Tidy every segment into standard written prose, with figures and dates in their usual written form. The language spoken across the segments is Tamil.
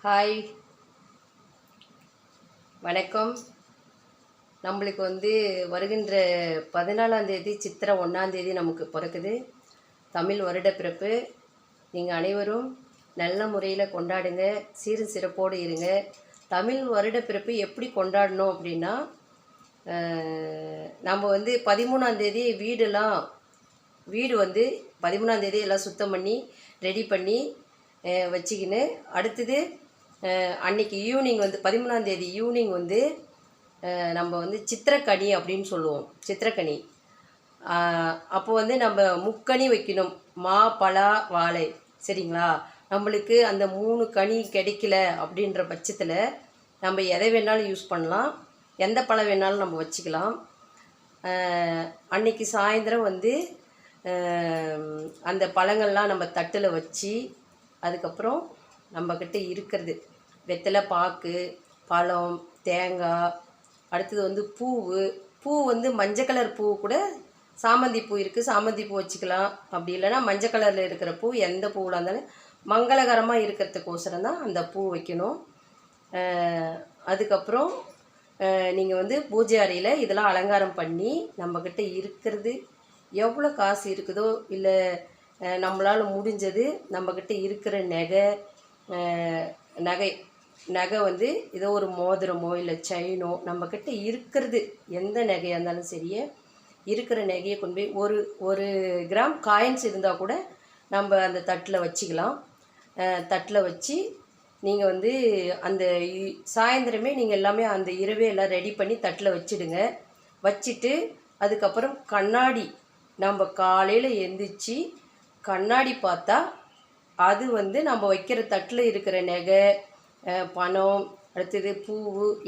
ஹாய், வணக்கம். நம்மளுக்கு வருகின்ற 14ஆம் தேதி சித்திரை 1ஆம் தேதி நமக்கு பிறக்குது. தமிழ் வருட பிறப்பு. நீங்கள் அனைவரும் நல்ல முறையில் கொண்டாடுங்க, சீரும் சிறப்போடு இருங்க. தமிழ் வருட பிறப்பு எப்படி கொண்டாடணும் அப்படின்னா, நம்ம 13ஆம் தேதி வீடு 13ஆம் தேதி எல்லாம் சுத்தம் பண்ணி ரெடி பண்ணி வச்சுக்கின்னு, அடுத்தது அன்றைக்கி ஈவினிங் 13ஆம் தேதி ஈவினிங் நம்ம சித்திரக்கனி அப்படின்னு சொல்லுவோம். சித்திரக்கனி அப்போ நம்ம முக்கனி வைக்கணும். மா, பலா, வாழை. சரிங்களா? நம்மளுக்கு அந்த 3 கனி கிடைக்கல அப்படின்ற பட்சத்தில் நம்ம எதை வேணாலும் யூஸ் பண்ணலாம், எந்த பழம் வேணாலும் நம்ம வச்சுக்கலாம். அன்றைக்கி சாயந்தரம் அந்த பழங்கள்லாம் நம்ம தட்டில் வச்சு, அதுக்கப்புறம் நம்மக்கிட்ட இருக்கிறது வெத்தலை பாக்கு, பழம், தேங்காய், அடுத்தது பூ மஞ்சள் கலர் பூ கூட சாமந்தி பூ இருக்குது, சாமந்தி பூ வச்சுக்கலாம். அப்படி இல்லைன்னா மஞ்சள் கலரில் இருக்கிற பூ, எந்த பூவில் இருந்தாலும் மங்களகரமாக இருக்கிறதுக்கோசரம் தான் அந்த பூ வைக்கணும். அதுக்கப்புறம் நீங்கள் பூஜை அறையில் இதெல்லாம் அலங்காரம் பண்ணி, நம்மக்கிட்ட இருக்கிறது எவ்வளோ காசு இருக்குதோ, இல்லை நம்மளால் முடிஞ்சது நம்மக்கிட்ட இருக்கிற நகை ஏதோ ஒரு மோதிரமோ இல்லை செயினோ, நம்மக்கிட்ட இருக்கிறது எந்த நகையாக இருந்தாலும் சரியே, இருக்கிற நகையை கொண்டு போய் ஒரு கிராம் காயின்ஸ் இருந்தால் கூட நம்ம அந்த தட்டில் வச்சுக்கலாம். தட்டில் வச்சு நீங்கள் அந்த சாயந்தரமே நீங்கள் எல்லாமே அந்த இரவே எல்லாம் ரெடி பண்ணி தட்டில் வச்சுடுங்க. வச்சுட்டு அதுக்கப்புறம் கண்ணாடி, நம்ம காலையில் எழுந்திரிச்சி கண்ணாடி பார்த்தா அது நம்ம வைக்கிற தட்டில் இருக்கிற நகை, பணம், அடுத்தது பூ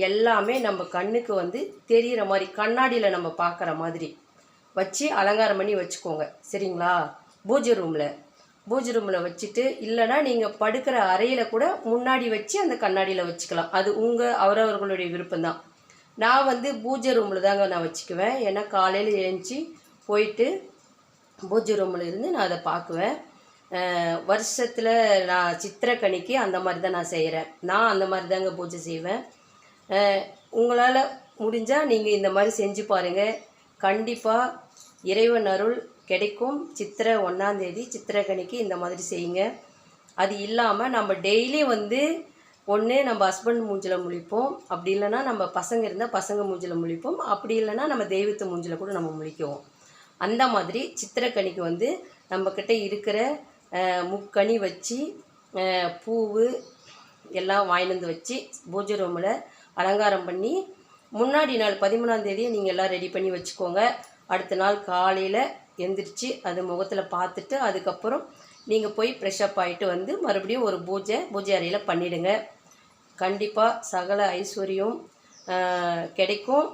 எல்லாமே நம்ம கண்ணுக்கு தெரிகிற மாதிரி கண்ணாடியில் நம்ம பார்க்குற மாதிரி வச்சு அலங்காரம் பண்ணி வச்சுக்கோங்க. சரிங்களா? பூஜை ரூமில் வச்சுட்டு, இல்லைனா நீங்கள் படுக்கிற அறையில் கூட முன்னாடி வச்சு அந்த கண்ணாடியில் வச்சுக்கலாம். அது அவரவர்களுடைய விருப்பம்தான். நான் பூஜை ரூமில் தாங்க நான் வச்சுக்குவேன். ஏன்னா காலையில் எழுந்துச்சி போயிட்டு பூஜை ரூமில் இருந்து நான் அதை பார்க்குவேன். வருஷத்தில் நான் சித்திரக்கனிக்கு அந்த மாதிரி தான் நான் செய்கிறேன். நான் அந்த மாதிரி தாங்க பூஜை செய்வேன். உங்களால் முடிஞ்சால் நீங்கள் இந்த மாதிரி செஞ்சு பாருங்கள். கண்டிப்பாக இறைவன் அருள் கிடைக்கும். சித்திரை 1ஆம் தேதி சித்திரக்கனிக்கு இந்த மாதிரி செய்யுங்க. அது இல்லாமல் நம்ம டெய்லி ஒன்று நம்ம ஹஸ்பண்ட் மூஞ்சில் முழிப்போம், அப்படி இல்லைன்னா நம்ம பசங்க இருந்தால் பசங்க மூஞ்சில் முழிப்போம், அப்படி இல்லைன்னா நம்ம தெய்வத்து மூஞ்சில் கூட நம்ம முழிக்குவோம். அந்த மாதிரி சித்திரக்கனிக்கு நம்மக்கிட்ட இருக்கிற முக்கனி வச்சு பூவு எல்லாம் வாங்கிட்டு வச்சு பூஜை ரூமில் அலங்காரம் பண்ணி, முன்னாடி நாள் 13ஆம் தேதியை நீங்கள் எல்லாம் ரெடி பண்ணி வச்சுக்கோங்க. அடுத்த நாள் காலையில் எந்திரிச்சு அது முகத்தில் பார்த்துட்டு, அதுக்கப்புறம் நீங்கள் போய் ஃப்ரெஷ்அப் ஆகிட்டு மறுபடியும் ஒரு பூஜை அறையில் பண்ணிவிடுங்க. கண்டிப்பாக சகல ஐஸ்வர்யம் கிடைக்கும்.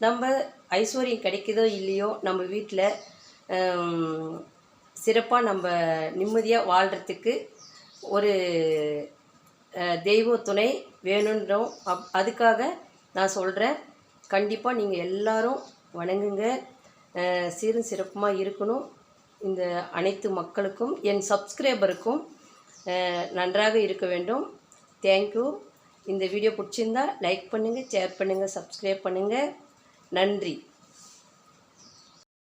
நம்ம ஐஸ்வர்யம் கிடைக்குதோ இல்லையோ, நம்ம வீட்டில் சிறப்பாக நம்ம நிம்மதியாக வாழ்கிறதுக்கு ஒரு தெய்வ துணை வேணுன்றோம். அதுக்காக நான் சொல்கிறேன். கண்டிப்பாக நீங்கள் எல்லாரும் வணங்குங்க. சீரும் சிறப்புமாக இருக்கணும். இந்த அனைத்து மக்களுக்கும், என் சப்ஸ்கிரைபருக்கும் நன்றாக இருக்க வேண்டும். தேங்க்யூ. இந்த வீடியோ பிடிச்சிருந்தால் லைக் பண்ணுங்கள், ஷேர் பண்ணுங்கள், சப்ஸ்கிரைப் பண்ணுங்கள். நன்றி.